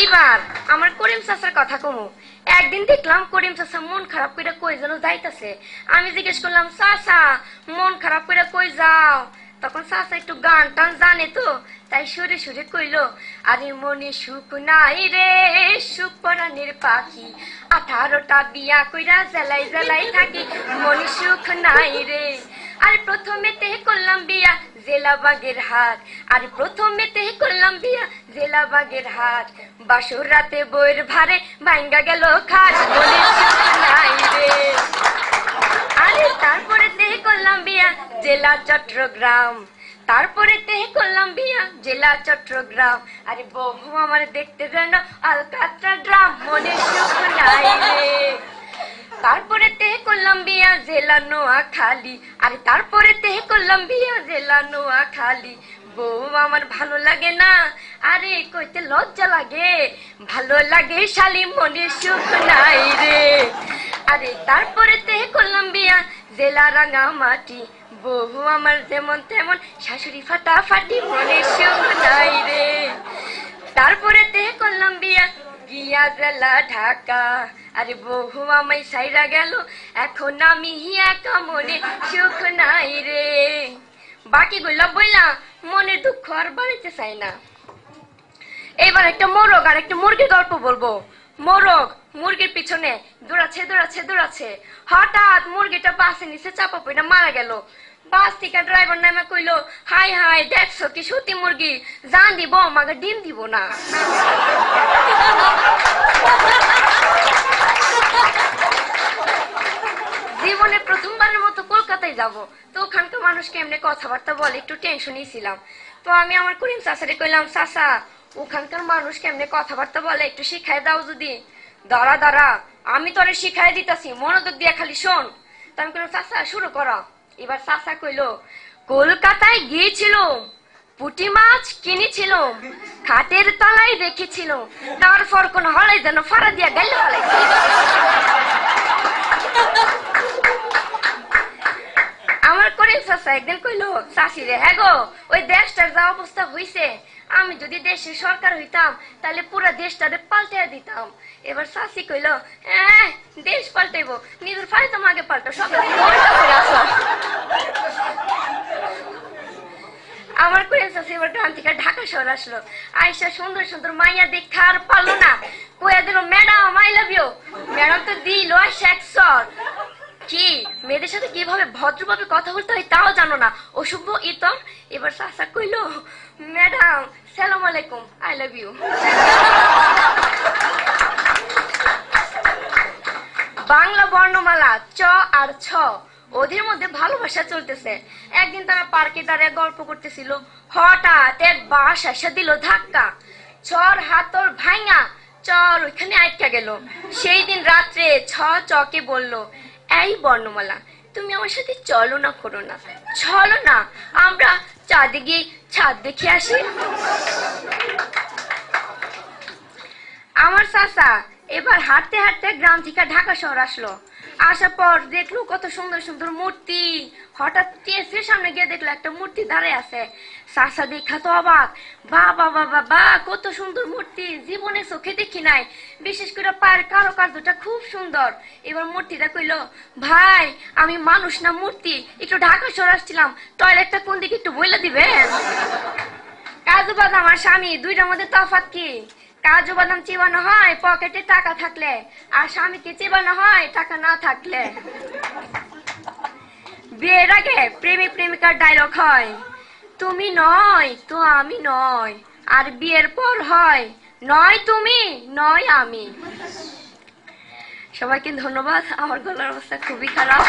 এইবার আমার করিম চাচার কথা কমু। একদিন দেখলাম করিম চাচা মন খারাপ করে কই যেন যাইতাছে। আমি জিজ্ঞেস করলাম, চাচা মন খারাপ করে কই যাও? তখন চাচা একটু গান টান জানে তো, তাই সুরে সুরে কইলো, আরে মনে সুখ নাই রে সুখ পরাণের পাখি, 18টা বিয়া কইরা জ্বালাই জ্বালাই থাকি, মনে সুখ নাই রে। আর প্রথমেতে করলাম বিয়া জেলা বাগেরহাট, আর প্রথমেতে করলাম বিয়া জেলা বাগেরহাট, বাসর রাতে বইয়ের ভারে ভাঙ্গা গেল খাট, মনে সুখ নাই রে। আরে তারপরে তেহে করলাম বিয়া জেলা চট্টগ্রাম, তারপরে তেহে করলাম বিয়া জেলা চট্টগ্রাম, আরে বহু আমার দেখতে যেন আলকাতরা ড্রাম, মনে সুখ নাই রে। তারপরে তেহে করলাম বিয়া জেলা নোয়াখালী, আরে তারপরে তেহে করলাম বিয়া জেলা নোয়াখালী, বউ আমার ভালো লাগে না, আরে কইতে লজ্জা লাগে, ভালো লাগে শালি, মনে সুখ নাই রে। আরে তারপরে তেহে করলাম বিয়া জেলা রাঙামাটি, বহু আমার যেমন তেমন, শাশুড়ি ফাটাফাটি, মনে সুখ নাই রে। তারপরে তেহে করলাম বিয়া গিয়া জেলা ঢাকা, আরে বহু আমায় সাইরা গেল, এখন আমি একা, মনে সুখ নাই রে। বাকি গুলা বইলা মনের দুঃখ আর বাড়িতে চাই না। এবার একটা মোরগ আর একটা মুরগির গল্প বলবো। মোরগ মুরগির পিছনে দৌড়াচ্ছে দৌড়াচ্ছে দৌড়াচ্ছে, হঠাৎ মুরগিটা বাসের নিচে চাপা পড়ে মারা গেল। বাস থেকে ড্রাইভার নামে কইলো, হাই হাই দেখছো কি সত্যি মুরগি, জান দিব আমাকে ডিম দিব না। জীবনে প্রথমবারের মতো কলকাতায় যাব, তো ওখানকার মানুষকে এমনি কথাবার্তা বলে একটু টেনশনই ছিলাম। তো আমি আমার করিম চাচারে কইলাম, চাচা ওখানকার মানুষ কেমনে কথাবার্তা বলে একটু শিখাই দাও যদি। দাঁড়া দাঁড়া আমি তোরে শিখাই দিতাছি, মনোযোগ দিয়া খালি শোন। তো আমি কইলাম, চাচা শুরু করো। এবার চাচা কইলো, কলকাতায় গিয়েছিল, পুঁটি মাছ কিনেছিল, খাটের তলায় রেখেছিল, তারপর কোন হলে যেন ফাড়া দিয়া গেল। আমার করিম চাচা একদিন কইলো, চাষি রে, হ্যাঁ গো ওই দেশটার যা অবস্থা হইছে, আমি যদি দেশের সরকার হইতাম তাহলে পুরা দেশটারে পাল্টে দিতাম। এবার চাষি কইলো, হ্যাঁ দেশ পাল্টাইবো, নিজের ফাইতাম আগে পাল্টো, সকালে আমার করিম চাচা এবার গ্রাম থেকে ঢাকা শহর আসলো। আইসা সুন্দর সুন্দর মাইয়া দেখা আর পারলো না, কইয়া দিল, madam I love you. Madam তো দিল শেক্সর। কি মেয়েদের সাথে কিভাবে ভদ্রভাবে কথা বলতে হয় তাও জানো না, অসভ্য ইতর। এবার চাচা কইলো, ম্যাডাম সালাম আলাইকুম, আই লাভ ইউ। বাংলা বর্ণমালা চ আর ছ, ওদের মধ্যে ভালোবাসা চলতেছে। একদিন তারা পার্কে দাঁড়িয়ে গল্প করতেছিল, হঠাৎ এক বাস এসে দিল ধাক্কা, চর হাতর ভাঙা, চর ওইখানে আটকা গেল। সেই দিন রাত্রে ছ চকে বলল, এই বর্ণমালা তুমি আমার সাথে চলো না, করো না, চলো না আমরা চাঁদে গিয়ে ছাদ দেখে আসি। আমার চাচা এবার হাঁটতে হাঁটতে গ্রাম থেকে ঢাকা শহর আসলো। আসার পর দেখলো কত সুন্দর সুন্দর মূর্তি। হঠাৎ কেসের সামনে গিয়ে দেখলো একটা মূর্তি দাঁড়ায় আছে। চাচা দেখা তো অবাক, বাবা বাবা বা কত সুন্দর মূর্তি, জীবনে চোখে দেখি নাই, বিশেষ করে পায়ের কারুকার্যটা খুব সুন্দর। এবার মূর্তিটা কইলো, ভাই আমি মানুষ না মূর্তি, একটু ঢাকা শহর আসছিলাম, টয়লেটটা কোন দিকে একটু বলে দিবেন? কাজু বাদাম আর স্বামী দুইটার মধ্যে তফাৎ কি? কাজু বাদাম চিবানো হয় পকেটে টাকা থাকলে, আর স্বামীকে চিবানো হয় টাকা না থাকলে। বিয়ের আগে প্রেমিক প্রেমিকার ডায়লগ হয়, তুমি নয় তো আমি নয়, আর বিয়ের পর হয় নয় তুমি নয় আমি। সবাইকে ধন্যবাদ। আমার গলার অবস্থা খুবই খারাপ।